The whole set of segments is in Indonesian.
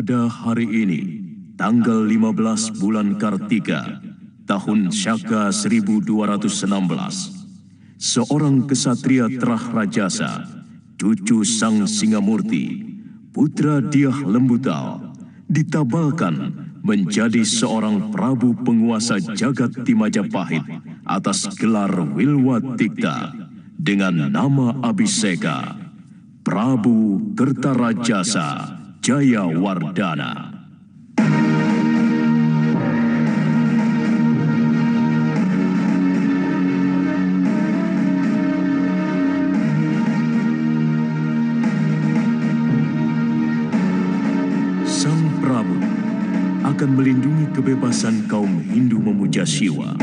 Pada hari ini, tanggal 15 bulan Kartika, tahun Syaka 1216, seorang kesatria Trah Rajasa, cucu Sang Singamurti, putra Diah Lembutal, ditabalkan menjadi seorang Prabu penguasa jagat di Majapahit atas gelar Wilwatikta dengan nama Abhiseka, Prabu Kertarajasa Jayawardana. Sang Prabu akan melindungi kebebasan kaum Hindu memuja Siwa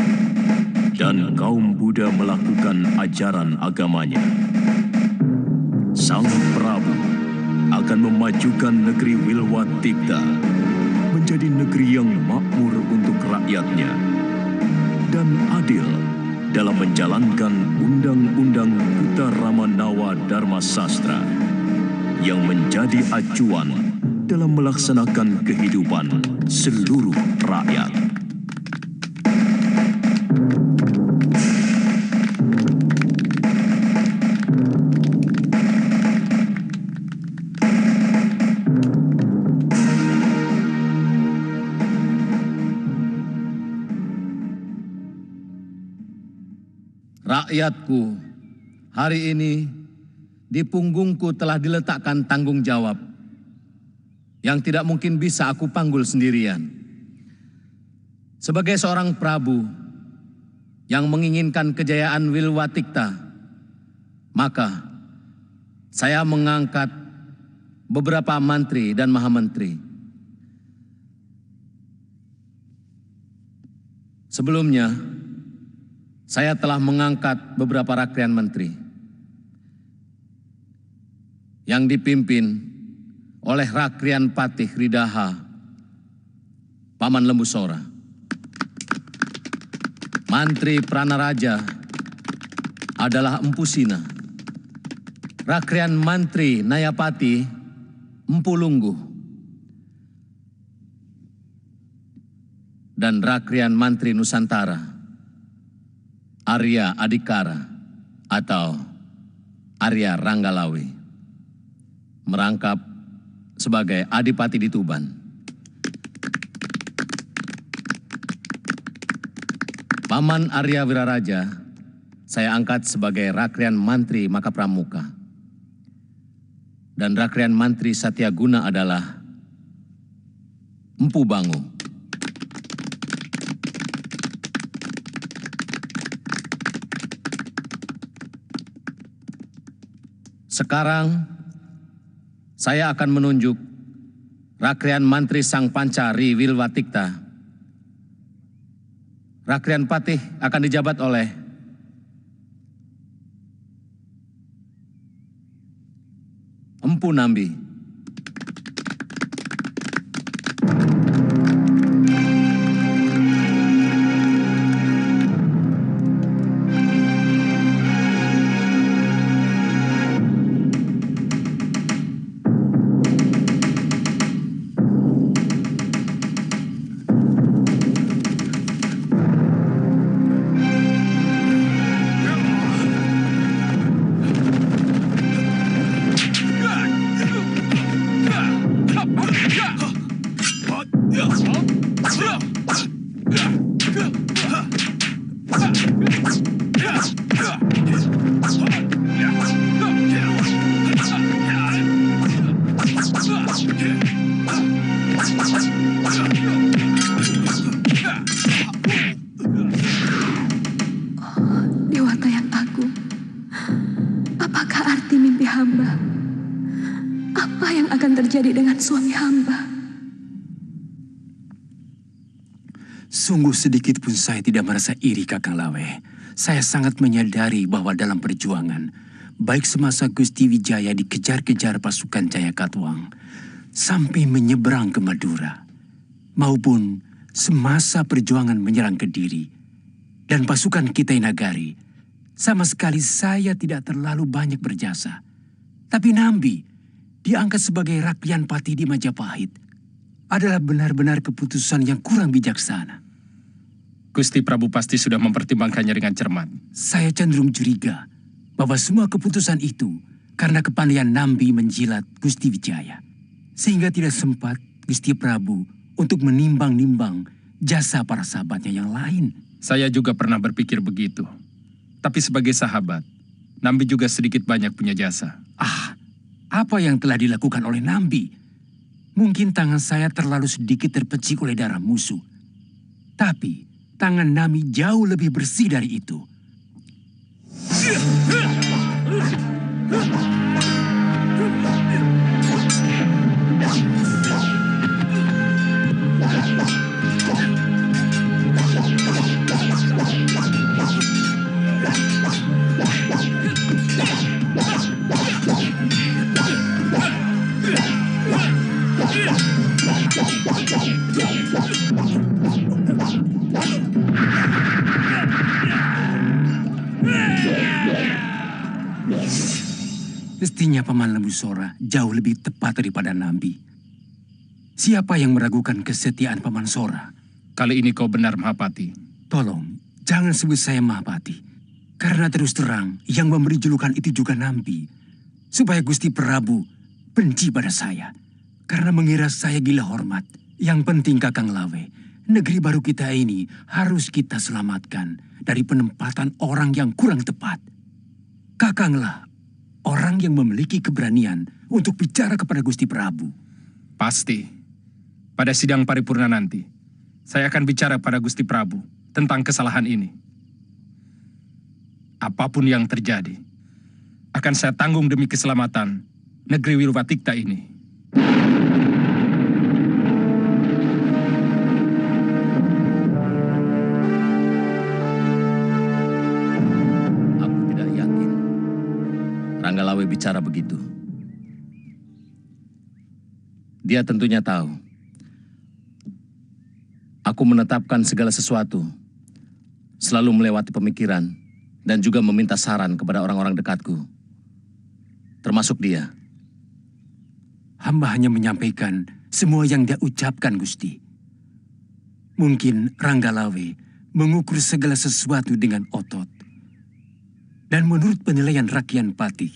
dan kaum Buddha melakukan ajaran agamanya. Sang Prabu akan memajukan negeri Wilwatikta menjadi negeri yang makmur untuk rakyatnya dan adil dalam menjalankan Undang-Undang Buta Ramanawa Dharma Sastra yang menjadi acuan dalam melaksanakan kehidupan seluruh rakyat. Rakyatku, hari ini di punggungku telah diletakkan tanggung jawab yang tidak mungkin bisa aku panggul sendirian. Sebagai seorang Prabu yang menginginkan kejayaan Wilwatikta, maka saya mengangkat beberapa mantri dan mahamentri. Sebelumnya, saya telah mengangkat beberapa rakrian menteri yang dipimpin oleh Rakrian Patih Ridaha, Paman Lembusora. Mantri Pranaraja adalah Empu Sina. Rakrian Mantri Nayapati, Empu Lungguh. Dan Rakrian Mantri Nusantara, Arya Adikara atau Arya Ranggalawi, merangkap sebagai Adipati di Tuban. Paman Arya Wiraraja saya angkat sebagai Rakrian Mantri Makapramuka. Dan Rakrian Mantri Satyaguna adalah Empu Bangu. Sekarang, saya akan menunjuk Rakrian Mantri Sang Pancari Wilwatikta. Rakrian Patih akan dijabat oleh Empu Nambi. Sungguh sedikit pun saya tidak merasa iri, Kakang Lawe. Saya sangat menyadari bahwa dalam perjuangan, baik semasa Gusti Wijaya dikejar-kejar pasukan Jayakatwang, sampai menyeberang ke Madura, maupun semasa perjuangan menyerang Kediri, dan pasukan Kitai Nagari, sama sekali saya tidak terlalu banyak berjasa. Tapi Nambi, diangkat sebagai Raklian Pati di Majapahit, adalah benar-benar keputusan yang kurang bijaksana. Gusti Prabu pasti sudah mempertimbangkannya dengan cermat. Saya cenderung curiga bahwa semua keputusan itu karena kepandaian Nambi menjilat Gusti Wijaya. Sehingga tidak sempat Gusti Prabu untuk menimbang-nimbang jasa para sahabatnya yang lain. Saya juga pernah berpikir begitu. Tapi sebagai sahabat, Nambi juga sedikit banyak punya jasa. Apa yang telah dilakukan oleh Nambi? Mungkin tangan saya terlalu sedikit terpecik oleh darah musuh. Tapi tangan Nambi jauh lebih bersih dari itu. Mestinya Paman Lembu Sora jauh lebih tepat daripada Nambi. Siapa yang meragukan kesetiaan Paman Sora? Kali ini kau benar, Mahapati. Tolong, jangan sebut saya Mahapati. Karena terus terang, yang memberi julukan itu juga Nambi. Supaya Gusti Prabu benci pada saya. Karena mengira saya gila hormat. Yang penting Kakang Lawe, negeri baru kita ini harus kita selamatkan dari penempatan orang yang kurang tepat. Kakanglah orang yang memiliki keberanian untuk bicara kepada Gusti Prabu. Pasti. Pada sidang paripurna nanti, saya akan bicara pada Gusti Prabu tentang kesalahan ini. Apapun yang terjadi, akan saya tanggung demi keselamatan negeri Wilwatikta ini. Aku tidak yakin Ranggalawe bicara begitu. Dia tentunya tahu aku menetapkan segala sesuatu, selalu melewati pemikiran dan juga meminta saran kepada orang-orang dekatku, termasuk dia. Hamba hanya menyampaikan semua yang dia ucapkan, Gusti. Mungkin Ranggalawe mengukur segala sesuatu dengan otot. Dan menurut penilaian Raklian Patih,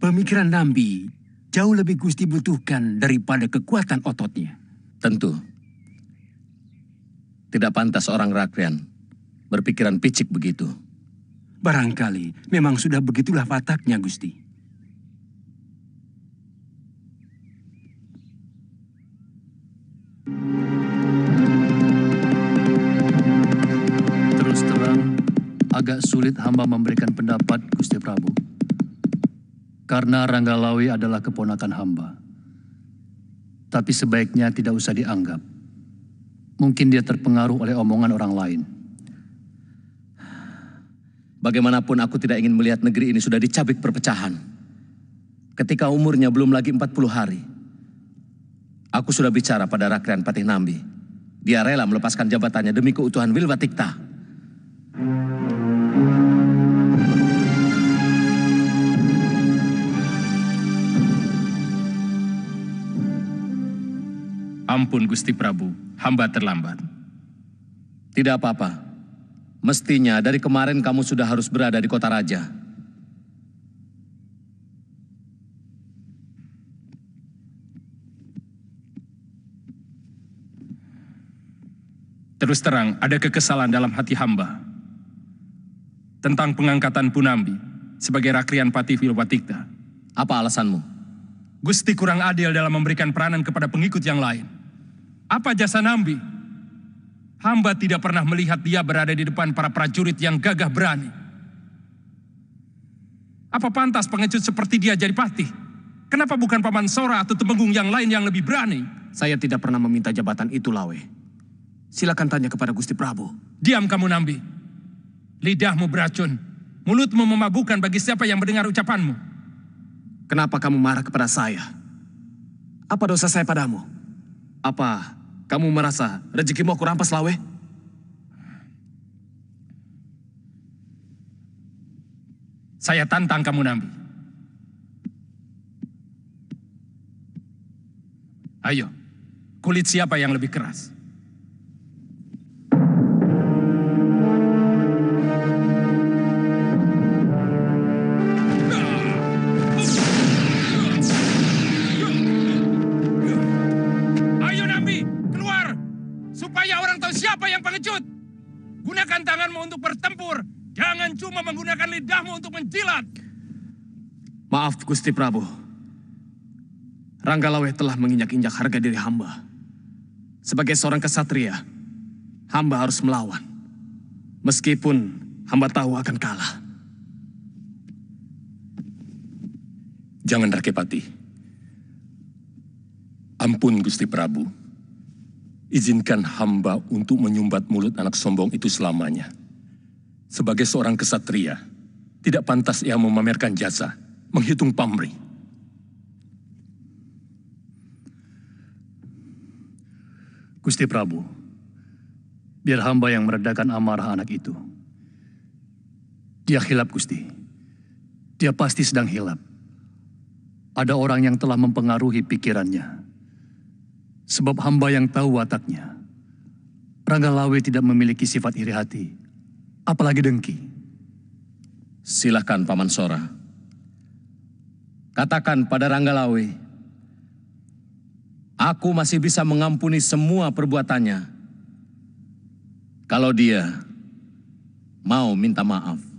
pemikiran Nambi jauh lebih Gusti butuhkan daripada kekuatan ototnya. Tentu. Tidak pantas orang Raklian berpikiran picik begitu. Barangkali memang sudah begitulah wataknya, Gusti. Terus terang, agak sulit hamba memberikan pendapat, Gusti Prabu. Karena Ranggalawe adalah keponakan hamba. Tapi sebaiknya tidak usah dianggap. Mungkin dia terpengaruh oleh omongan orang lain. Bagaimanapun aku tidak ingin melihat negeri ini sudah dicabik perpecahan. Ketika umurnya belum lagi 40 hari. Aku sudah bicara pada Raklian Patih Nambi. Dia rela melepaskan jabatannya demi keutuhan Wilwatikta. Ampun Gusti Prabu, hamba terlambat. Tidak apa-apa. Mestinya dari kemarin kamu sudah harus berada di kota raja. Terus terang, ada kekesalan dalam hati hamba tentang pengangkatan Punambi sebagai Raklian Patih Wilwatikta. Apa alasanmu? Gusti kurang adil dalam memberikan peranan kepada pengikut yang lain. Apa jasa Nambi? Hamba tidak pernah melihat dia berada di depan para prajurit yang gagah berani. Apa pantas pengecut seperti dia jadi patih? Kenapa bukan Paman Sora atau Temenggung yang lain yang lebih berani? Saya tidak pernah meminta jabatan itu, Lawe. Silakan tanya kepada Gusti Prabu. Diam kamu, Nambi. Lidahmu beracun. Mulutmu memabukkan bagi siapa yang mendengar ucapanmu. Kenapa kamu marah kepada saya? Apa dosa saya padamu? Apa kamu merasa rezekimu aku rampas, Lawe? Saya tantang kamu, Nambi. Ayo, kulit siapa yang lebih keras? Ayo, Nambi, keluar! Supaya orang tahu siapa yang pengecut. Gunakan tanganmu untuk bertempur. Jangan cuma menggunakan lidahmu untuk menjilat. Maaf, Gusti Prabu. Ranggalawe telah menginjak-injak harga diri hamba. Sebagai seorang kesatria, hamba harus melawan. Meskipun hamba tahu akan kalah. Jangan, Rakepati. Ampun, Gusti Prabu. Izinkan hamba untuk menyumbat mulut anak sombong itu selamanya. Sebagai seorang kesatria, tidak pantas ia memamerkan jasa, menghitung pamrih. Gusti Prabu, biar hamba yang meredakan amarah anak itu. Dia hilap, Gusti. Dia pasti sedang hilap. Ada orang yang telah mempengaruhi pikirannya. Sebab hamba yang tahu wataknya. Ranggalawe tidak memiliki sifat iri hati, apalagi dengki. Silakan, Paman Sora. Katakan pada Ranggalawe, aku masih bisa mengampuni semua perbuatannya. Kalau dia mau minta maaf.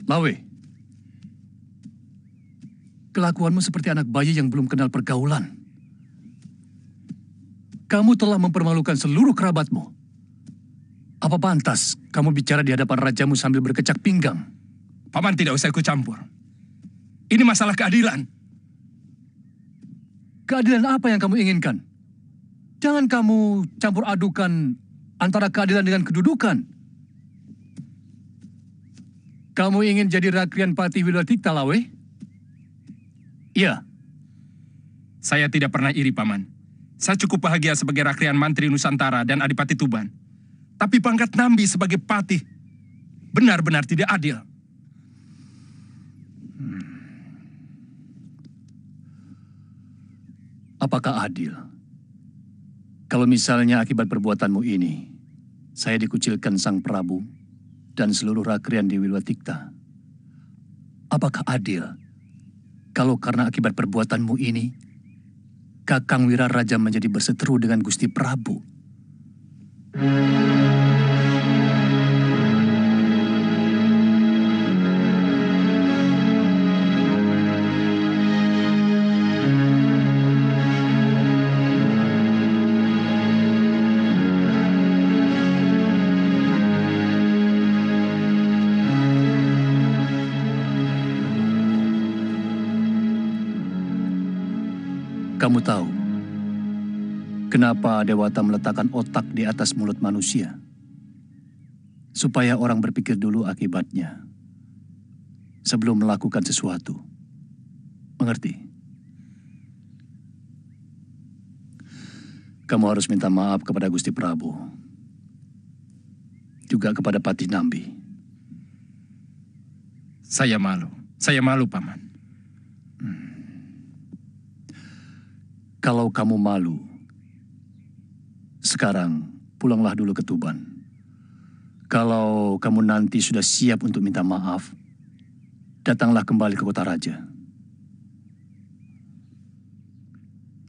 Lawe, kelakuanmu seperti anak bayi yang belum kenal pergaulan. Kamu telah mempermalukan seluruh kerabatmu. Apa pantas kamu bicara di hadapan rajamu sambil berkecak pinggang? Paman tidak usah ikut campur. Ini masalah keadilan. Keadilan apa yang kamu inginkan? Jangan kamu campur adukan antara keadilan dengan kedudukan. Kamu ingin jadi Rakrian Patih Wilwatikta, Lawe? Iya. Saya tidak pernah iri, Paman. Saya cukup bahagia sebagai Rakrian Mantri Nusantara dan Adipati Tuban. Tapi pangkat Nambi sebagai Patih benar-benar tidak adil. Apakah adil? Kalau misalnya akibat perbuatanmu ini, saya dikucilkan Sang Prabu dan seluruh Rakrian di Wilwatikta. Apakah adil kalau karena akibat perbuatanmu ini, Kakang Wiraraja menjadi berseteru dengan Gusti Prabu? Kamu tahu kenapa Dewata meletakkan otak di atas mulut manusia? Supaya orang berpikir dulu akibatnya sebelum melakukan sesuatu. Mengerti? Kamu harus minta maaf kepada Gusti Prabu. Juga kepada Patih Nambi. Saya malu, Paman. Kalau kamu malu, sekarang pulanglah dulu ke Tuban. Kalau kamu nanti sudah siap untuk minta maaf, datanglah kembali ke kota raja.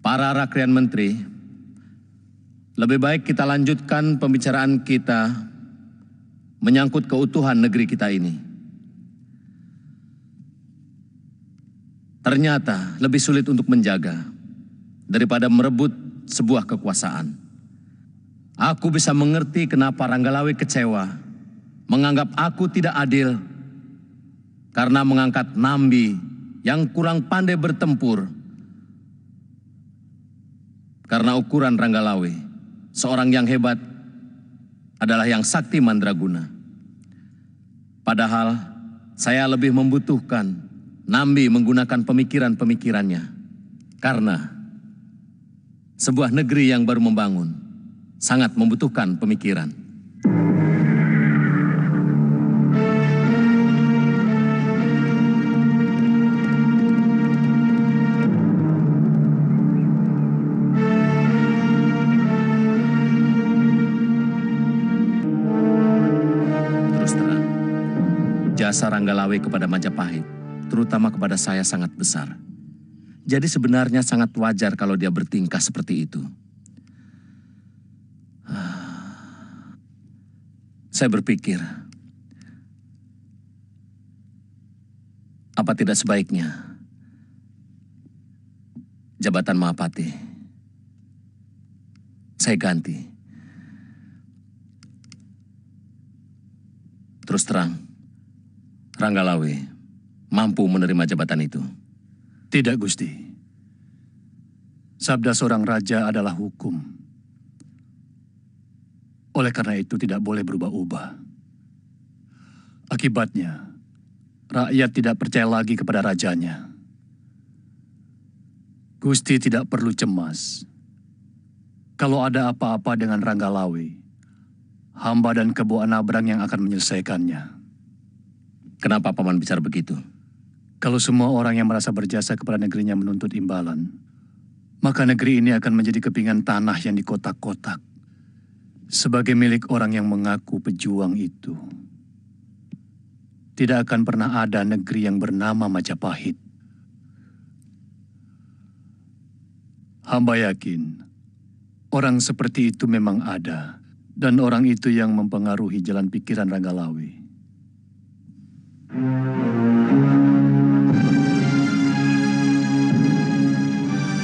Para Rakrian Menteri, lebih baik kita lanjutkan pembicaraan kita menyangkut keutuhan negeri kita ini. Ternyata lebih sulit untuk menjaga daripada merebut sebuah kekuasaan. Aku bisa mengerti kenapa Ranggalawe kecewa, menganggap aku tidak adil karena mengangkat Nambi yang kurang pandai bertempur. Karena ukuran Ranggalawe, seorang yang hebat adalah yang sakti mandraguna. Padahal saya lebih membutuhkan Nambi menggunakan pemikiran-pemikirannya. Karena sebuah negeri yang baru membangun sangat membutuhkan pemikiran. Jasa Ranggalawe kepada Majapahit, terutama kepada saya, sangat besar. Jadi sebenarnya sangat wajar kalau dia bertingkah seperti itu. Saya berpikir, apa tidak sebaiknya jabatan Mahapati saya ganti? Terus terang, Ranggalawe mampu menerima jabatan itu. Tidak, Gusti. Sabda seorang raja adalah hukum. Oleh karena itu tidak boleh berubah-ubah. Akibatnya, rakyat tidak percaya lagi kepada rajanya. Gusti tidak perlu cemas. Kalau ada apa-apa dengan Ranggalawe, hamba dan Kebo Anabrang yang akan menyelesaikannya. Kenapa Paman bicara begitu? Kalau semua orang yang merasa berjasa kepada negerinya menuntut imbalan, maka negeri ini akan menjadi kepingan tanah yang dikotak-kotak sebagai milik orang yang mengaku pejuang itu. Tidak akan pernah ada negeri yang bernama Majapahit. Hamba yakin orang seperti itu memang ada, dan orang itu yang mempengaruhi jalan pikiran Ranggalawe.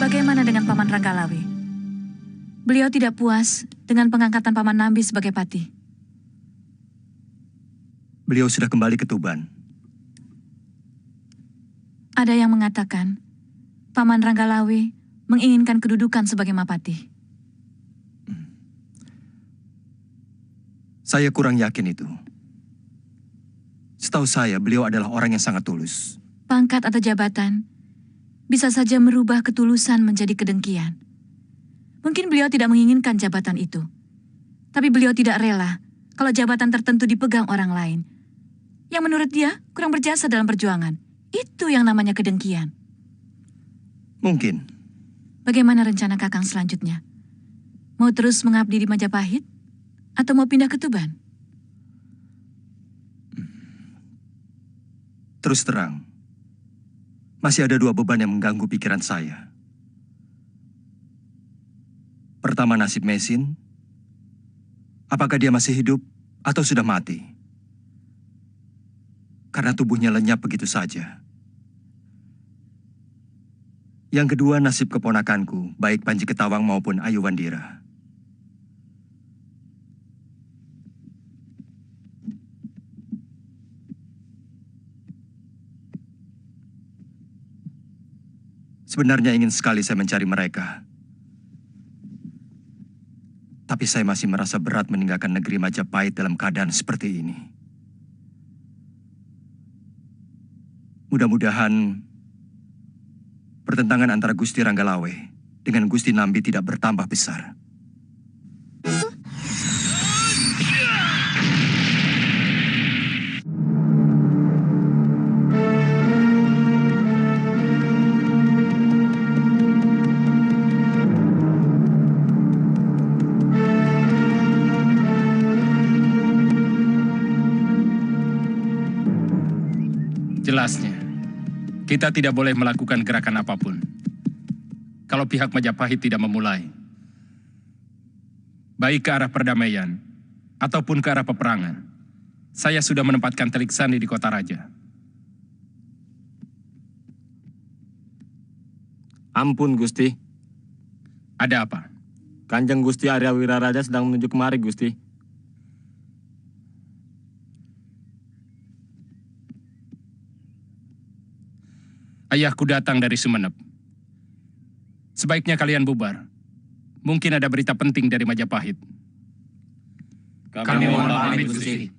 Bagaimana dengan Paman Ranggalawe? Beliau tidak puas dengan pengangkatan Paman Nambi sebagai pati. Beliau sudah kembali ke Tuban. Ada yang mengatakan Paman Ranggalawe menginginkan kedudukan sebagai Mapati. Saya kurang yakin itu. Setahu saya, beliau adalah orang yang sangat tulus. Pangkat atau jabatan bisa saja merubah ketulusan menjadi kedengkian. Mungkin beliau tidak menginginkan jabatan itu. Tapi beliau tidak rela kalau jabatan tertentu dipegang orang lain. Yang menurut dia kurang berjasa dalam perjuangan. Itu yang namanya kedengkian. Mungkin. Bagaimana rencana Kakang selanjutnya? Mau terus mengabdi di Majapahit? Atau mau pindah ke Tuban? Terus terang, masih ada dua beban yang mengganggu pikiran saya. Pertama, nasib Mesin. Apakah dia masih hidup atau sudah mati? Karena tubuhnya lenyap begitu saja. Yang kedua, nasib keponakanku, baik Panji Ketawang maupun Ayu Wandira. Sebenarnya ingin sekali saya mencari mereka. Tapi saya masih merasa berat meninggalkan negeri Majapahit dalam keadaan seperti ini. Mudah-mudahan pertentangan antara Gusti Ranggalawe dengan Gusti Nambi tidak bertambah besar. Jelasnya, kita tidak boleh melakukan gerakan apapun. kalau pihak Majapahit tidak memulai. Baik ke arah perdamaian ataupun ke arah peperangan. Saya sudah menempatkan Telik Sandi di kota raja. Ampun, Gusti. Ada apa? Kanjeng Gusti Arya Wiraraja sedang menuju kemari, Gusti. Ayahku datang dari Sumenep. Sebaiknya kalian bubar. Mungkin ada berita penting dari Majapahit. Kami mohon pamit, Gusti.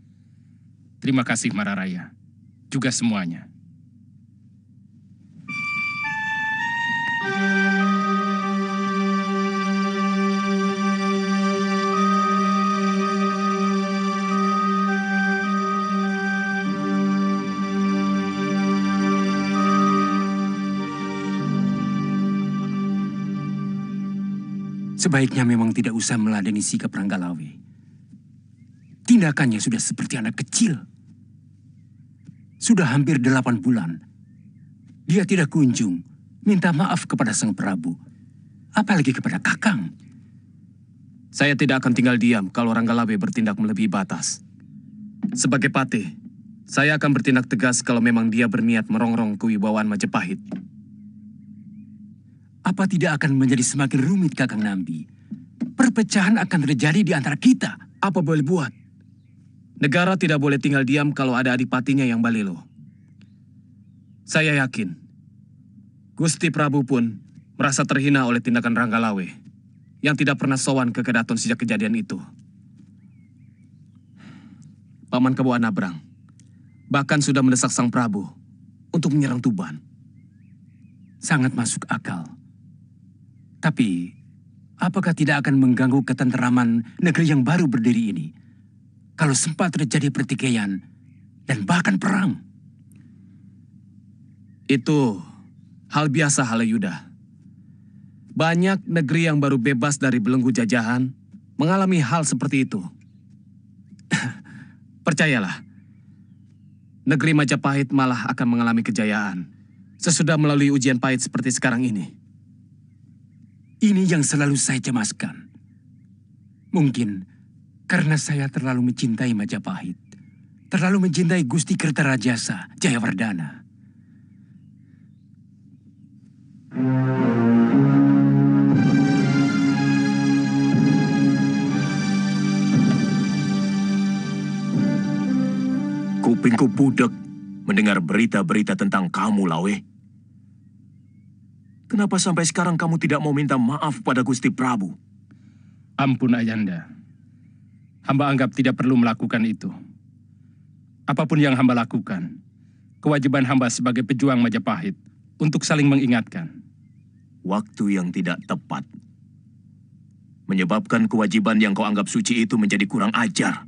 Terima kasih Mararaya. Juga semuanya. Sebaiknya memang tidak usah meladeni sikap Ranggalawe. Tindakannya sudah seperti anak kecil. Sudah hampir 8 bulan. Dia tidak kunjung minta maaf kepada Sang Prabu. Apalagi kepada Kakang. Saya tidak akan tinggal diam kalau Ranggalawe bertindak melebihi batas. Sebagai patih, saya akan bertindak tegas kalau memang dia berniat merongrong kewibawaan Majapahit. Apa tidak akan menjadi semakin rumit, Kakang Nambi? Perpecahan akan terjadi di antara kita. Apa boleh buat? Negara tidak boleh tinggal diam kalau ada adipatinya yang balelo. Saya yakin, Gusti Prabu pun merasa terhina oleh tindakan Ranggalawe yang tidak pernah sowan ke Kedaton sejak kejadian itu. Paman Kebo Anabrang bahkan sudah mendesak Sang Prabu untuk menyerang Tuban. Sangat masuk akal. Tapi, apakah tidak akan mengganggu ketenteraman negeri yang baru berdiri ini? Kalau sempat terjadi pertikaian dan bahkan perang. Itu hal biasa, Halayuda. Banyak negeri yang baru bebas dari belenggu jajahan mengalami hal seperti itu. Percayalah, negeri Majapahit malah akan mengalami kejayaan sesudah melalui ujian pahit seperti sekarang ini. Ini yang selalu saya cemaskan. Mungkin karena saya terlalu mencintai Majapahit. Terlalu mencintai Gusti Kertarajasa Jayawardana. Kupingku budek mendengar berita-berita tentang kamu, Lawe. Kenapa sampai sekarang kamu tidak mau minta maaf pada Gusti Prabu? Ampun Ayanda. Hamba anggap tidak perlu melakukan itu. Apapun yang hamba lakukan, kewajiban hamba sebagai pejuang Majapahit untuk saling mengingatkan. Waktu yang tidak tepat menyebabkan kewajiban yang kau anggap suci itu menjadi kurang ajar.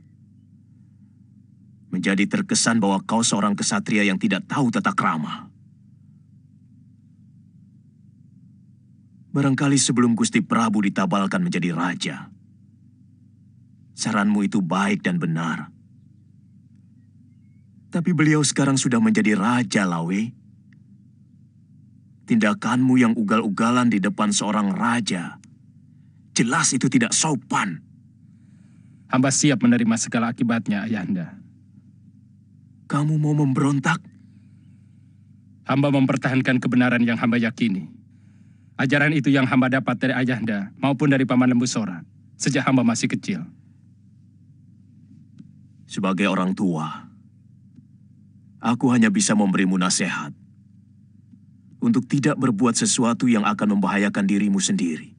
Menjadi terkesan bahwa kau seorang kesatria yang tidak tahu tata krama. Barangkali sebelum Gusti Prabu ditabalkan menjadi raja, saranmu itu baik dan benar. Tapi beliau sekarang sudah menjadi raja, Lawe. Tindakanmu yang ugal-ugalan di depan seorang raja, jelas itu tidak sopan. Hamba siap menerima segala akibatnya, Ayahanda. Kamu mau memberontak? Hamba mempertahankan kebenaran yang hamba yakini. Ajaran itu yang hamba dapat dari Ayahanda maupun dari Paman Lembu Sora sejak hamba masih kecil. Sebagai orang tua, aku hanya bisa memberimu nasihat untuk tidak berbuat sesuatu yang akan membahayakan dirimu sendiri.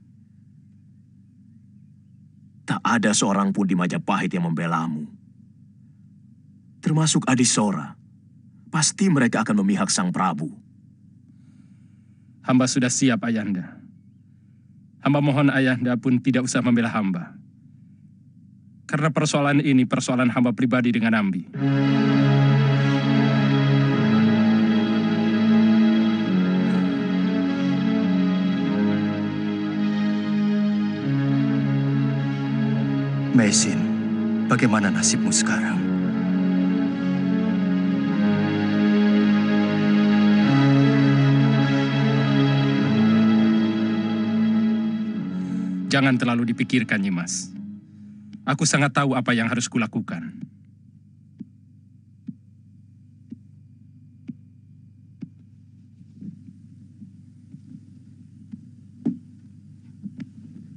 Tak ada seorang pun di Majapahit yang membelamu. Termasuk Adisora. Pasti mereka akan memihak Sang Prabu. Hamba sudah siap, Ayahanda. Hamba mohon Ayahanda pun tidak usah membela hamba. Karena persoalan ini persoalan hamba pribadi dengan Nambi. Mesin, bagaimana nasibmu sekarang? Jangan terlalu dipikirkan, Nyimas. Aku sangat tahu apa yang harus kulakukan.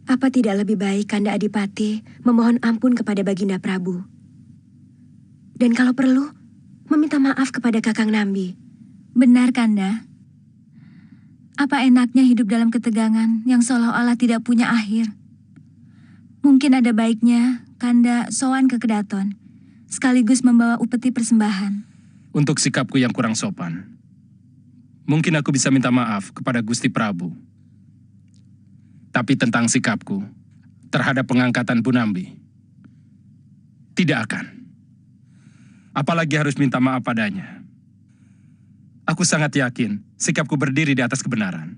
Apa tidak lebih baik Kanda Adipati memohon ampun kepada Baginda Prabu? Dan kalau perlu, meminta maaf kepada Kakang Nambi. Benar, Kanda. Apa enaknya hidup dalam ketegangan yang seolah-olah tidak punya akhir? Mungkin ada baiknya Kanda sowan ke Kedaton, sekaligus membawa upeti persembahan. Untuk sikapku yang kurang sopan, mungkin aku bisa minta maaf kepada Gusti Prabu. Tapi tentang sikapku terhadap pengangkatan Bu Nambi, tidak akan. Apalagi harus minta maaf padanya. Aku sangat yakin sikapku berdiri di atas kebenaran.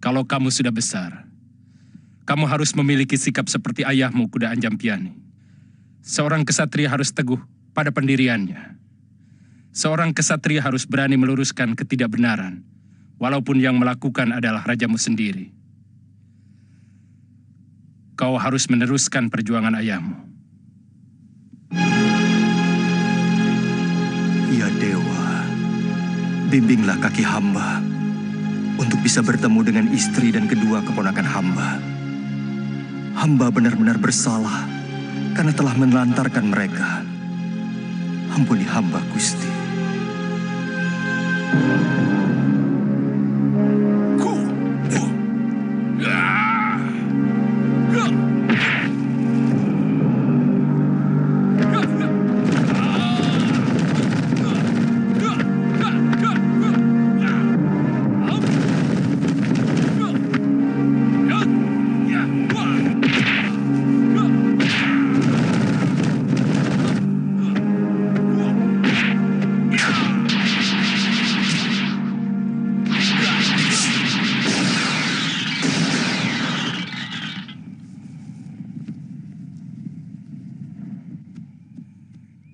Kalau kamu sudah besar, kamu harus memiliki sikap seperti ayahmu Kuda Anjampiani. Seorang kesatria harus teguh pada pendiriannya. Seorang kesatria harus berani meluruskan ketidakbenaran, walaupun yang melakukan adalah rajamu sendiri. Kau harus meneruskan perjuangan ayahmu. Ya Dewa, bimbinglah kaki hamba untuk bisa bertemu dengan istri dan kedua keponakan hamba. Hamba benar-benar bersalah karena telah menelantarkan mereka. Ampuni hamba, Gusti.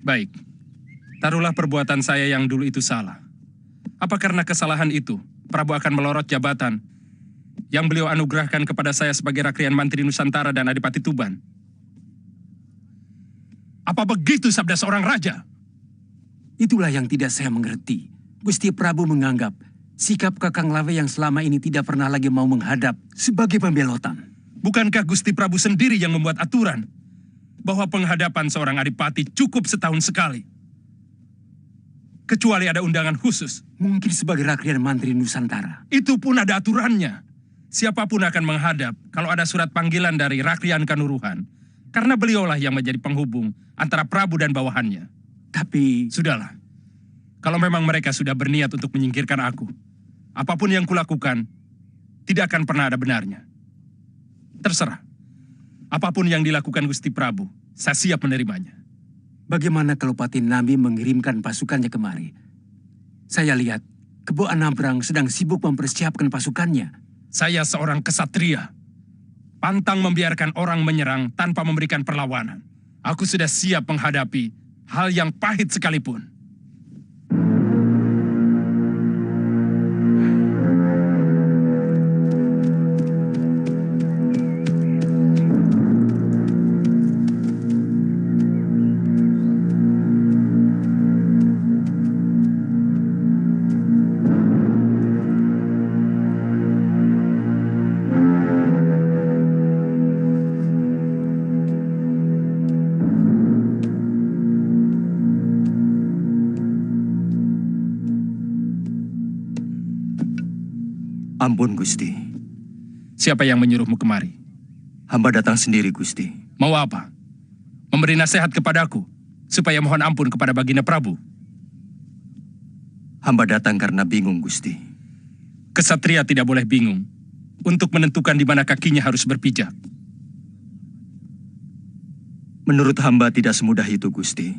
Baik, taruhlah perbuatan saya yang dulu itu salah. Apa karena kesalahan itu, Prabu akan melorot jabatan yang beliau anugerahkan kepada saya sebagai Rakrian Mantri Nusantara dan Adipati Tuban? Apa begitu sabda seorang raja? Itulah yang tidak saya mengerti. Gusti Prabu menganggap sikap Kakang Lawe yang selama ini tidak pernah lagi mau menghadap sebagai pembelotan. Bukankah Gusti Prabu sendiri yang membuat aturan bahwa penghadapan seorang adipati cukup setahun sekali? Kecuali ada undangan khusus. Mungkin sebagai Rakrian Mantri Nusantara. Itu pun ada aturannya. Siapapun akan menghadap kalau ada surat panggilan dari Rakrian Kanuruhan. Karena beliaulah yang menjadi penghubung antara Prabu dan bawahannya. Tapi sudahlah. Kalau memang mereka sudah berniat untuk menyingkirkan aku, apapun yang kulakukan tidak akan pernah ada benarnya. Terserah. Apapun yang dilakukan Gusti Prabu, saya siap menerimanya. Bagaimana kalau Pati Nambi mengirimkan pasukannya kemari? Saya lihat Kebo Anabrang sedang sibuk mempersiapkan pasukannya. Saya seorang kesatria. Pantang membiarkan orang menyerang tanpa memberikan perlawanan. Aku sudah siap menghadapi hal yang pahit sekalipun. Ampun, Gusti. Siapa yang menyuruhmu kemari? Hamba datang sendiri, Gusti. Mau apa? Memberi nasihat kepadaku, supaya mohon ampun kepada Baginda Prabu. Hamba datang karena bingung, Gusti. Kesatria tidak boleh bingung untuk menentukan di mana kakinya harus berpijak. Menurut hamba tidak semudah itu, Gusti.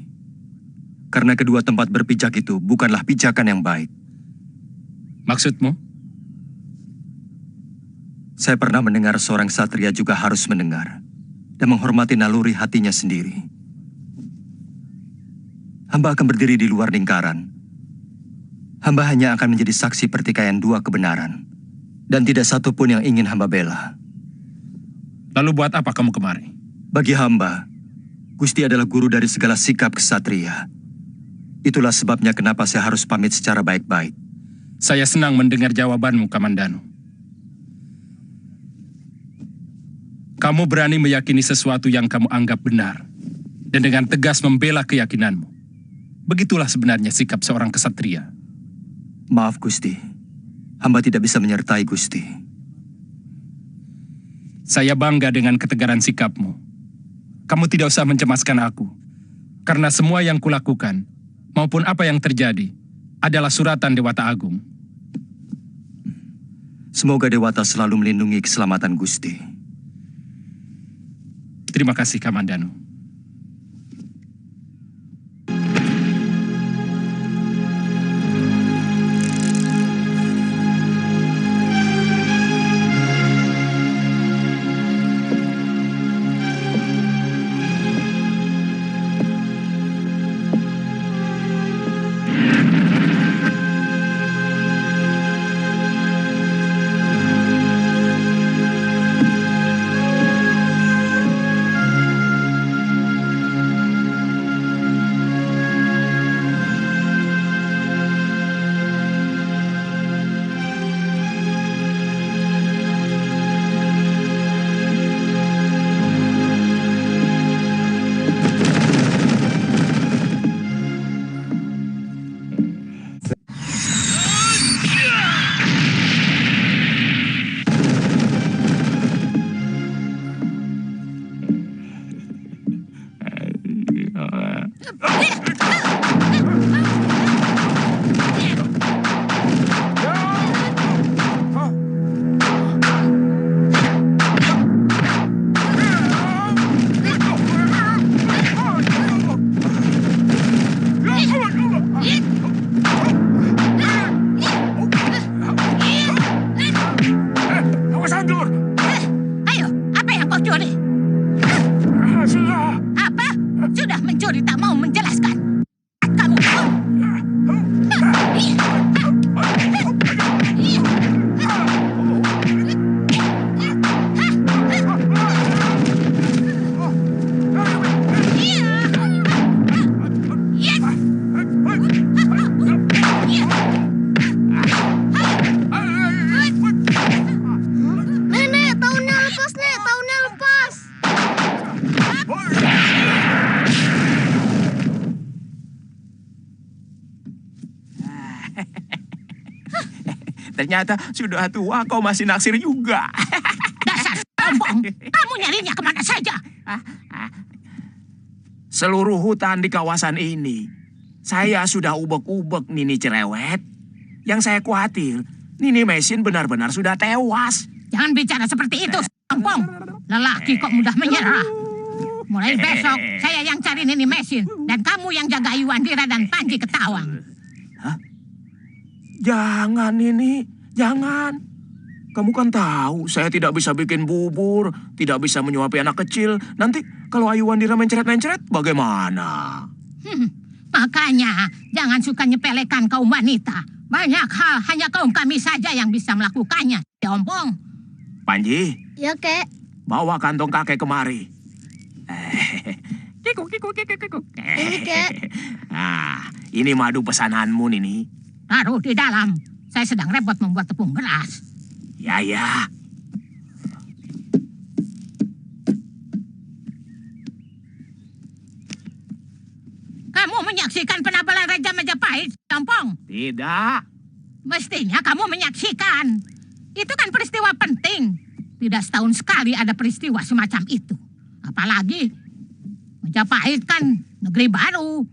Karena kedua tempat berpijak itu bukanlah pijakan yang baik. Maksudmu? Saya pernah mendengar seorang satria juga harus mendengar dan menghormati naluri hatinya sendiri. hamba akan berdiri di luar lingkaran. Hamba hanya akan menjadi saksi pertikaian dua kebenaran. Dan tidak satu pun yang ingin hamba bela. Lalu buat apa kamu kemari? Bagi hamba, Gusti adalah guru dari segala sikap kesatria. Itulah sebabnya kenapa saya harus pamit secara baik-baik. Saya senang mendengar jawabanmu, Kamandanu. Kamu berani meyakini sesuatu yang kamu anggap benar, dan dengan tegas membela keyakinanmu. Begitulah sebenarnya sikap seorang kesatria. Maaf, Gusti. Hamba tidak bisa menyertai Gusti. Saya bangga dengan ketegaran sikapmu. Kamu tidak usah mencemaskan aku. Karena semua yang kulakukan, maupun apa yang terjadi, adalah suratan Dewata Agung. Semoga Dewata selalu melindungi keselamatan Gusti. Terima kasih, Kamandanu. Ternyata sudah tua kau masih naksir juga. Dasar sombong, kamu nyarinya kemana saja? Seluruh hutan di kawasan ini, saya sudah ubek-ubek Nini Cerewet. Yang saya khawatir, Nini Mesin benar-benar sudah tewas. Jangan bicara seperti itu, sombong. Lelaki kok mudah menyerah. Mulai besok, saya yang cari Nini Mesin. Dan kamu yang jaga Iwandira dan Panji Ketawang. Jangan Nini, jangan. Kamu kan tahu saya tidak bisa bikin bubur, tidak bisa menyuapi anak kecil. Nanti kalau Iwandira mencret-mencret bagaimana? Makanya jangan suka nyepelekan kaum wanita. Banyak hal hanya kaum kami saja yang bisa melakukannya. Sombong. Panji. Ya, Kek. Bawa kantong kakek kemari. Ini, Kek. Nah, ini madu pesananmu, Nini. Taruh di dalam. Saya sedang repot membuat tepung beras. Ya, ya. Kamu menyaksikan penabalan Raja Majapahit, Sompong? Tidak. Mestinya kamu menyaksikan. Itu kan peristiwa penting. Tidak setahun sekali ada peristiwa semacam itu. Apalagi Majapahit kan negeri baru.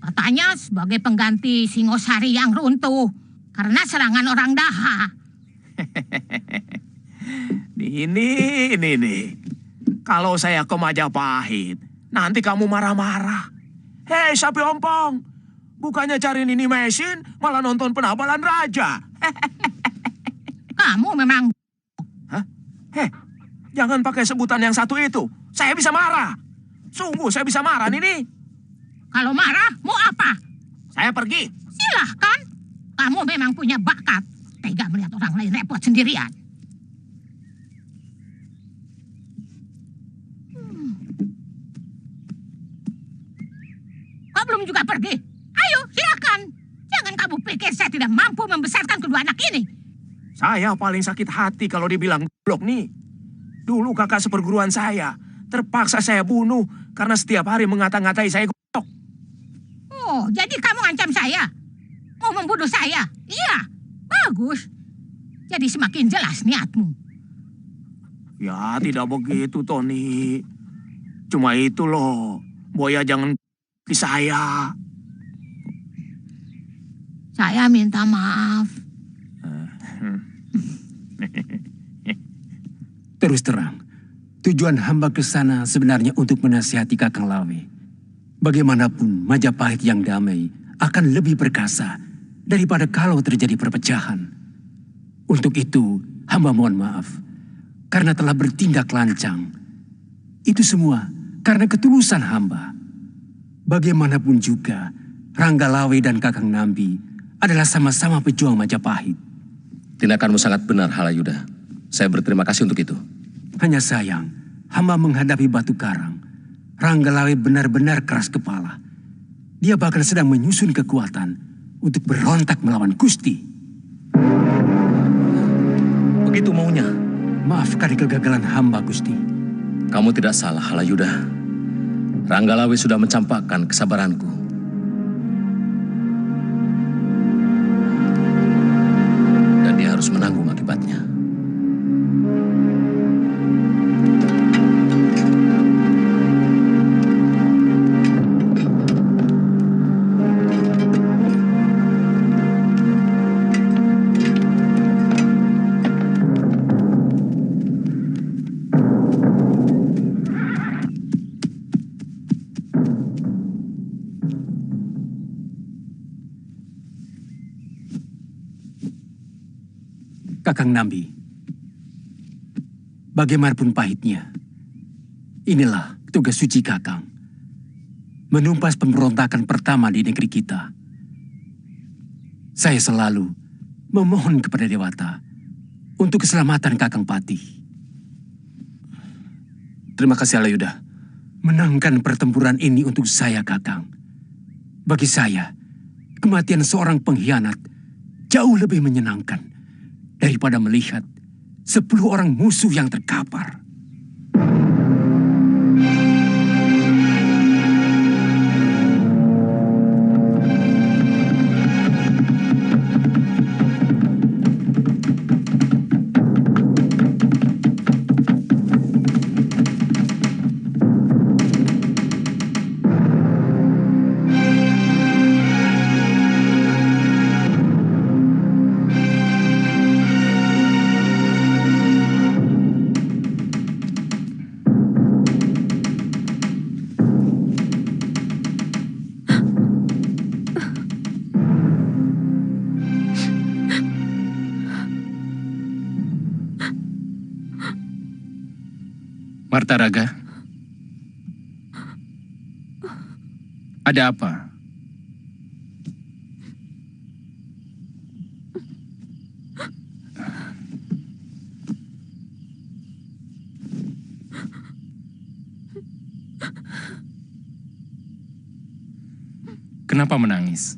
Katanya sebagai pengganti Singosari yang runtuh karena serangan orang Daha. Ini. Kalau saya ke Majapahit, nanti kamu marah-marah. Hei, Sapi Ompong. Bukannya cari Nini Mesin, malah nonton penabalan raja. Kamu memang... Hah? Hei, jangan pakai sebutan yang satu itu. Saya bisa marah. Sungguh saya bisa marah, Nini. Kalau marah, mau apa? Saya pergi. Silahkan. Kamu memang punya bakat. Tega melihat orang lain repot sendirian. Kau belum juga pergi? Ayo, silakan. Jangan kamu pikir saya tidak mampu membesarkan kedua anak ini. Saya paling sakit hati kalau dibilang goblok nih. Dulu kakak seperguruan saya. Terpaksa saya bunuh karena setiap hari mengata-ngatai saya goblok. Oh, jadi kamu ancam saya? Mau membunuh saya? Iya, bagus. Jadi semakin jelas niatmu. Ya, tidak begitu, Tony. Cuma itu loh. Boya jangan di saya. Saya minta maaf. Terus terang, tujuan hamba ke sana sebenarnya untuk menasihati Kakang Lawe. Bagaimanapun Majapahit yang damai akan lebih perkasa daripada kalau terjadi perpecahan. Untuk itu, hamba mohon maaf karena telah bertindak lancang. Itu semua karena ketulusan hamba. Bagaimanapun juga, Rangga Lawe dan Kakang Nambi adalah sama-sama pejuang Majapahit. Tindakanmu sangat benar, Halayuda. Saya berterima kasih untuk itu. Hanya sayang, hamba menghadapi Batu Karang. Rangga Lawe benar-benar keras kepala. Dia bahkan sedang menyusun kekuatan untuk berontak melawan Gusti. Begitu maunya. Maafkan kegagalan hamba, Gusti. Kamu tidak salah, Halayuda. Rangga Lawe sudah mencampakkan kesabaranku. Dan dia harus menanggung akibatnya. Kakang Nambi, bagaimanapun pahitnya, inilah tugas suci Kakang. Menumpas pemberontakan pertama di negeri kita. Saya selalu memohon kepada Dewata untuk keselamatan Kakang Patih. Terima kasih, Halayuda. Menangkan pertempuran ini untuk saya, Kakang. Bagi saya, kematian seorang pengkhianat jauh lebih menyenangkan daripada melihat 10 orang musuh yang terkapar. Martaraga, ada apa? Kenapa menangis?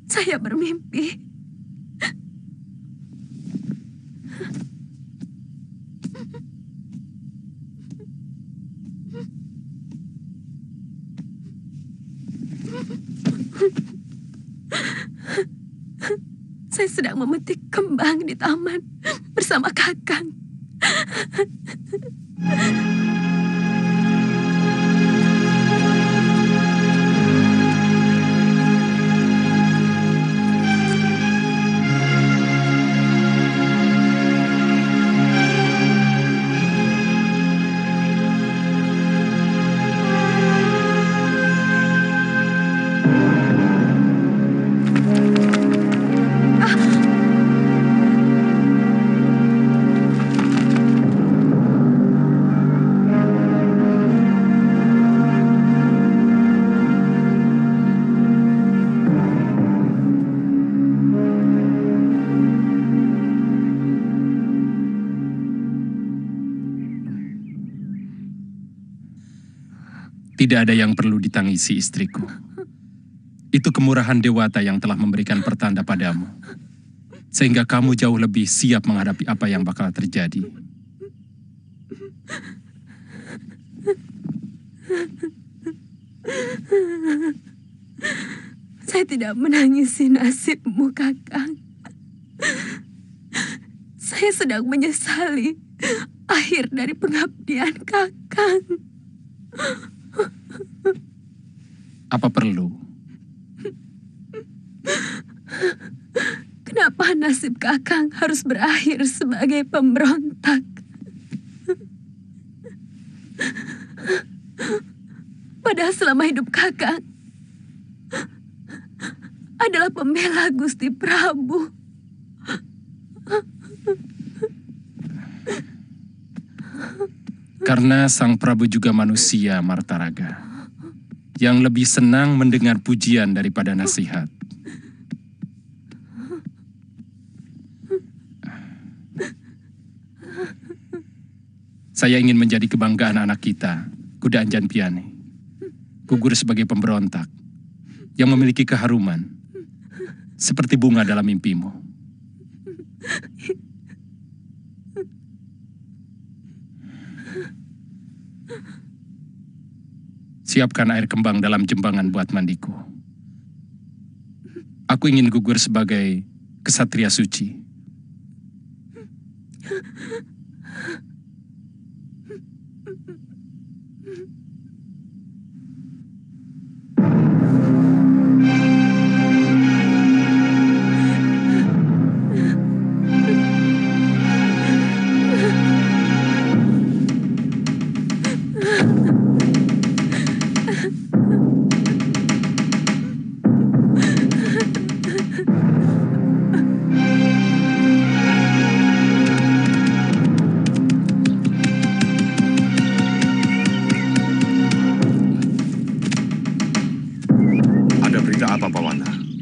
Saya bermimpi. Saya sedang memetik kembang di taman bersama Kakang. Tidak ada yang perlu ditangisi, istriku. Itu kemurahan Dewata yang telah memberikan pertanda padamu. Sehingga kamu jauh lebih siap menghadapi apa yang bakal terjadi. Saya tidak menangisi nasibmu, Kakang. Saya sedang menyesali akhir dari pengabdian Kakang. Apa perlu? Kenapa nasib Kakang harus berakhir sebagai pemberontak? Padahal selama hidup Kakang adalah pembela Gusti Prabu. Karena Sang Prabu juga manusia, Martaraga, yang lebih senang mendengar pujian daripada nasihat. Saya ingin menjadi kebanggaan anak kita, Kuda Anjan Piane. Gugur sebagai pemberontak yang memiliki keharuman seperti bunga dalam mimpimu. Siapkan air kembang dalam jembangan buat mandiku. Aku ingin gugur sebagai kesatria suci.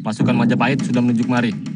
Pasukan Majapahit sudah menuju kemari.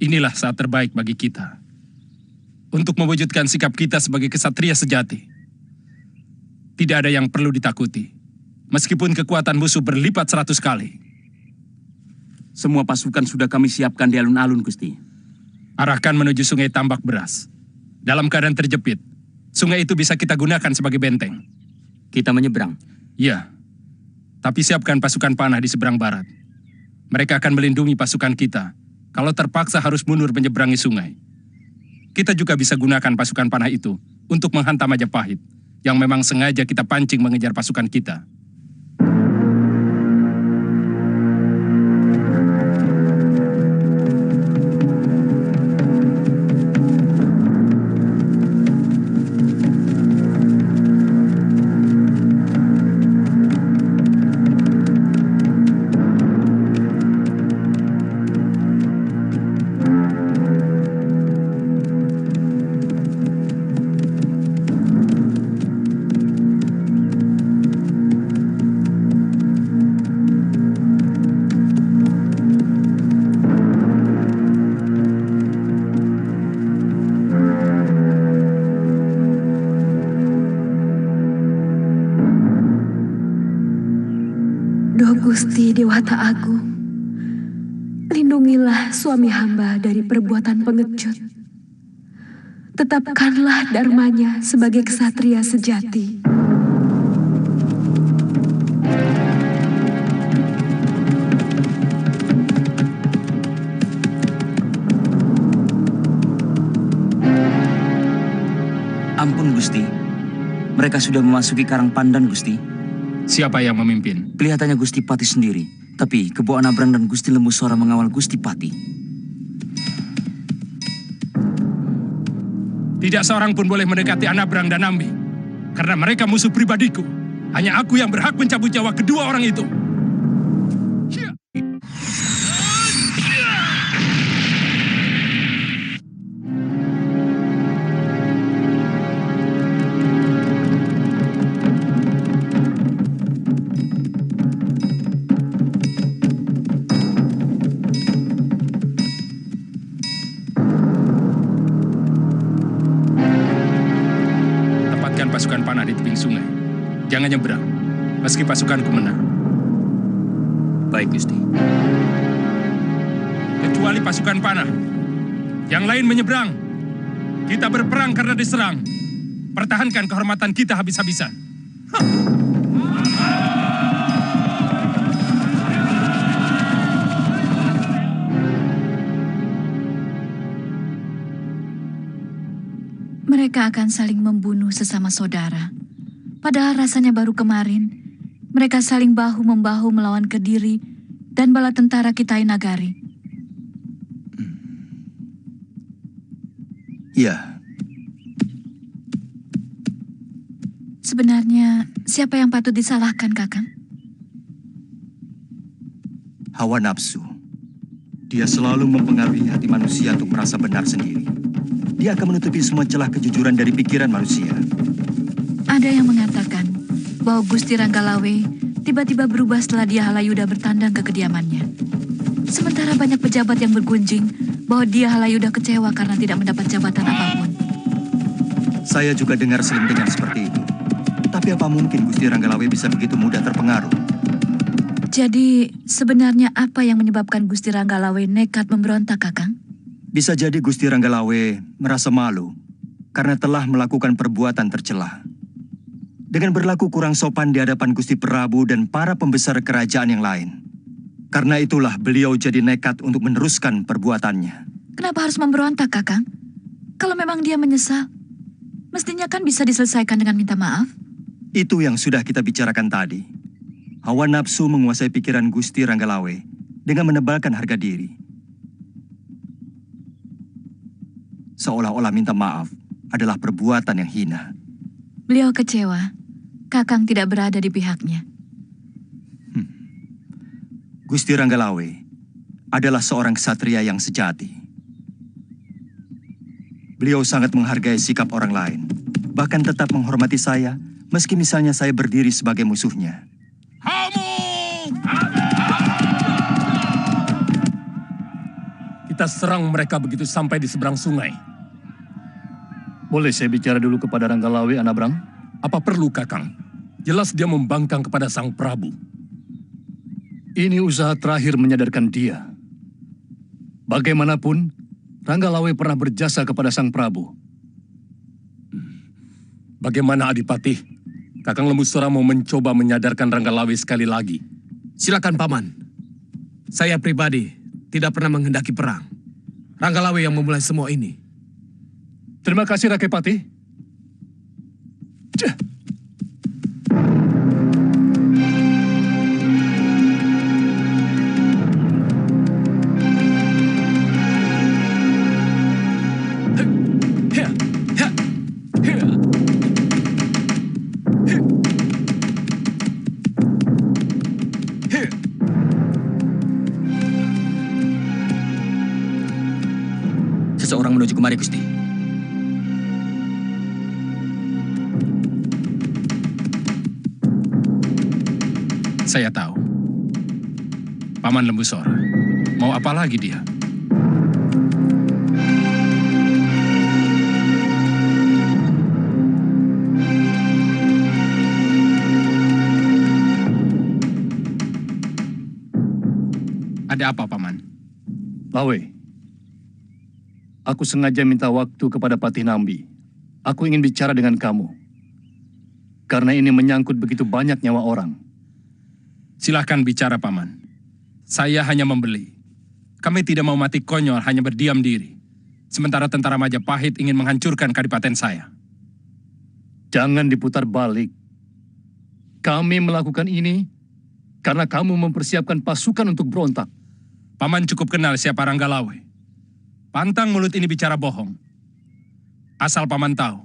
Inilah saat terbaik bagi kita untuk mewujudkan sikap kita sebagai kesatria sejati. Tidak ada yang perlu ditakuti, meskipun kekuatan musuh berlipat 100 kali. Semua pasukan sudah kami siapkan di alun-alun, Gusti. Arahkan menuju sungai Tambak Beras. Dalam keadaan terjepit, sungai itu bisa kita gunakan sebagai benteng. Kita menyeberang? Ya, tapi siapkan pasukan panah di seberang barat. Mereka akan melindungi pasukan kita kalau terpaksa harus mundur menyeberangi sungai. Kita juga bisa gunakan pasukan panah itu untuk menghantam Majapahit, yang memang sengaja kita pancing mengejar pasukan kita. Duh Gusti Dewata Agung, lindungilah suami hamba dari perbuatan pengecut. Tetapkanlah dharmanya sebagai ksatria sejati. Ampun Gusti, mereka sudah memasuki Karang Pandan Gusti. Siapa yang memimpin? Kelihatannya Gusti Pati sendiri, tapi Kebo Anabrang dan Gusti Lembu Sora mengawal Gusti Pati. Tidak seorang pun boleh mendekati Anabrang dan Nambi, karena mereka musuh pribadiku. Hanya aku yang berhak mencabut nyawa kedua orang itu. Pasukan panah di tebing sungai. Jangan nyebrang, meski pasukanku menang. Baik, Gusti. Kecuali pasukan panah. Yang lain menyeberang. Kita berperang karena diserang. Pertahankan kehormatan kita habis-habisan. Mereka akan saling membunuh sesama saudara. Padahal rasanya baru kemarin, mereka saling bahu-membahu melawan Kediri dan bala tentara Kitai Nagari. Ya. Sebenarnya, siapa yang patut disalahkan, Kakang? Hawa nafsu. Dia selalu mempengaruhi hati manusia untuk merasa benar sendiri. Dia akan menutupi semua celah kejujuran dari pikiran manusia. Ada yang mengatakan bahwa Gusti Ranggalawe tiba-tiba berubah setelah dia Halayuda bertandang ke kediamannya. Sementara banyak pejabat yang bergunjing bahwa dia Halayuda kecewa karena tidak mendapat jabatan apapun. Saya juga dengar selentingan seperti itu. Tapi apa mungkin Gusti Ranggalawe bisa begitu mudah terpengaruh? Jadi sebenarnya apa yang menyebabkan Gusti Ranggalawe nekat memberontak, Kakang? Bisa jadi Gusti Ranggalawe merasa malu karena telah melakukan perbuatan tercela. Dengan berlaku kurang sopan di hadapan Gusti Prabu dan para pembesar kerajaan yang lain. Karena itulah beliau jadi nekat untuk meneruskan perbuatannya. Kenapa harus memberontak, Kakang? Kalau memang dia menyesal, mestinya kan bisa diselesaikan dengan minta maaf. Itu yang sudah kita bicarakan tadi. Hawa nafsu menguasai pikiran Gusti Ranggalawe dengan menebalkan harga diri. Seolah-olah minta maaf adalah perbuatan yang hina. Beliau kecewa. Kakang tidak berada di pihaknya. Gusti Ranggalawe adalah seorang ksatria yang sejati. Beliau sangat menghargai sikap orang lain. Bahkan tetap menghormati saya, meski misalnya saya berdiri sebagai musuhnya. Kita serang mereka begitu sampai di seberang sungai. Boleh saya bicara dulu kepada Ranggalawe, Anabrang? Apa perlu, Kakang? Jelas dia membangkang kepada Sang Prabu. Ini usaha terakhir menyadarkan dia. Bagaimanapun, Ranggalawe pernah berjasa kepada Sang Prabu. Bagaimana Adipati? Kakang Lembu Sora mau mencoba menyadarkan Ranggalawe sekali lagi. Silakan, Paman. Saya pribadi tidak pernah menghendaki perang. Ranggalawe yang memulai semua ini. Terima kasih, Rakepati. Seseorang menuju kemari, Gusti. Saya tahu. Paman Lembu Sora. Mau apa lagi dia? Ada apa, Paman? Lawe, aku sengaja minta waktu kepada Patih Nambi. Aku ingin bicara dengan kamu. Karena ini menyangkut begitu banyak nyawa orang. Silahkan bicara, Paman. Saya hanya membeli. Kami tidak mau mati konyol hanya berdiam diri. Sementara tentara Majapahit ingin menghancurkan kadipaten saya. Jangan diputar balik. Kami melakukan ini karena kamu mempersiapkan pasukan untuk berontak. Paman cukup kenal siapa Ranggalawe. Pantang mulut ini bicara bohong. Asal Paman tahu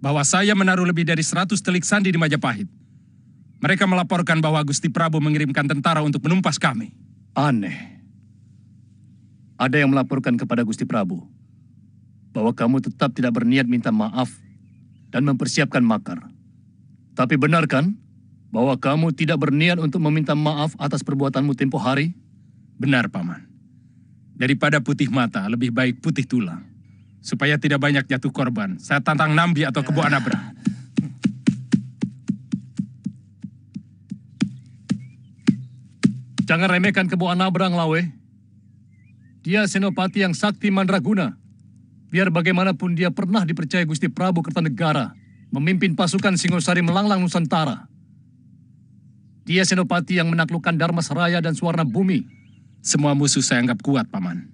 bahwa saya menaruh lebih dari 100 telik sandi di Majapahit. Mereka melaporkan bahwa Gusti Prabu mengirimkan tentara untuk menumpas kami. Aneh. Ada yang melaporkan kepada Gusti Prabu bahwa kamu tetap tidak berniat minta maaf dan mempersiapkan makar. Tapi benar kan bahwa kamu tidak berniat untuk meminta maaf atas perbuatanmu tempo hari? Benar, Paman. Daripada putih mata, lebih baik putih tulang. Supaya tidak banyak jatuh korban, saya tantang Nambi atau Kebo Anabra. Jangan remehkan Kebo Anabrang, Lawe. Dia senopati yang sakti mandraguna. Biar bagaimanapun dia pernah dipercaya Gusti Prabu Kertanegara memimpin pasukan Singosari melanglang Nusantara. Dia senopati yang menaklukkan Dharmasraya dan Suwarna Bumi. Semua musuh saya anggap kuat, Paman.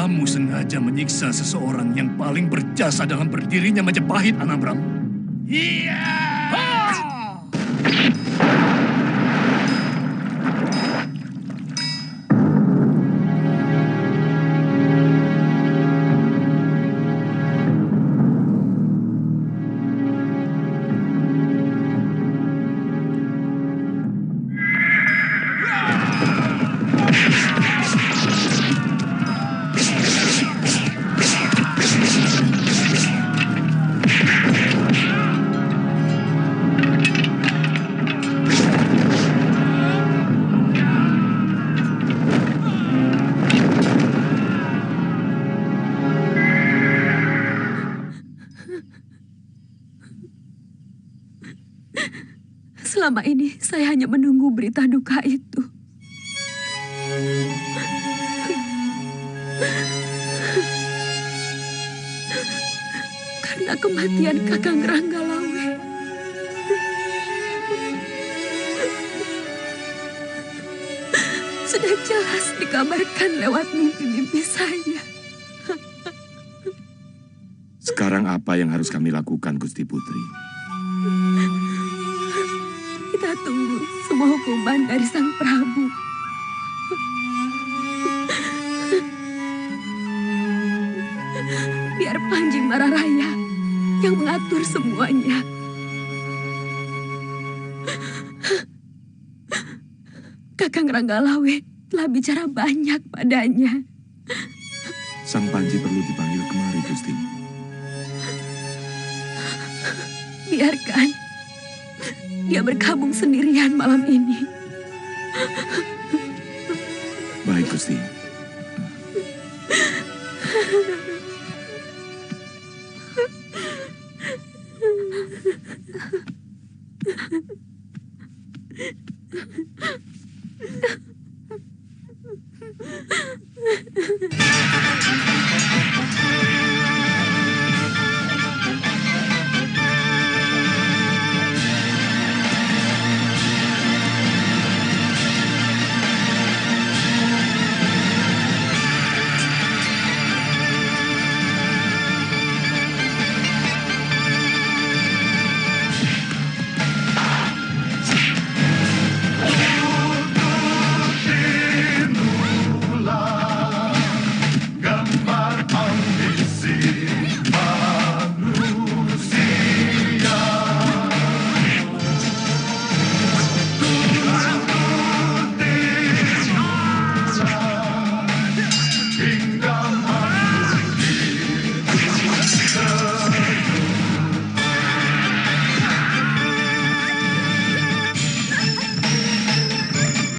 kamu sengaja menyiksa seseorang yang paling berjasa dalam berdirinya Majapahit, Anabram? Iya! Selama ini saya hanya menunggu berita duka itu. Karena kematian Kakang Ranggalawe. Sudah jelas dikabarkan lewat mimpi-mimpi saya. Sekarang apa yang harus kami lakukan, Gusti Putri? Kita tunggu semua hukuman dari Sang Prabu. Biar Panji Mararaya yang mengatur semuanya. Kakang Ranggalawe telah bicara banyak padanya. Sang Panji perlu dipanggil kemari, Gusti. Biarkan dia berkabung sendirian malam ini. Baik, Gusti.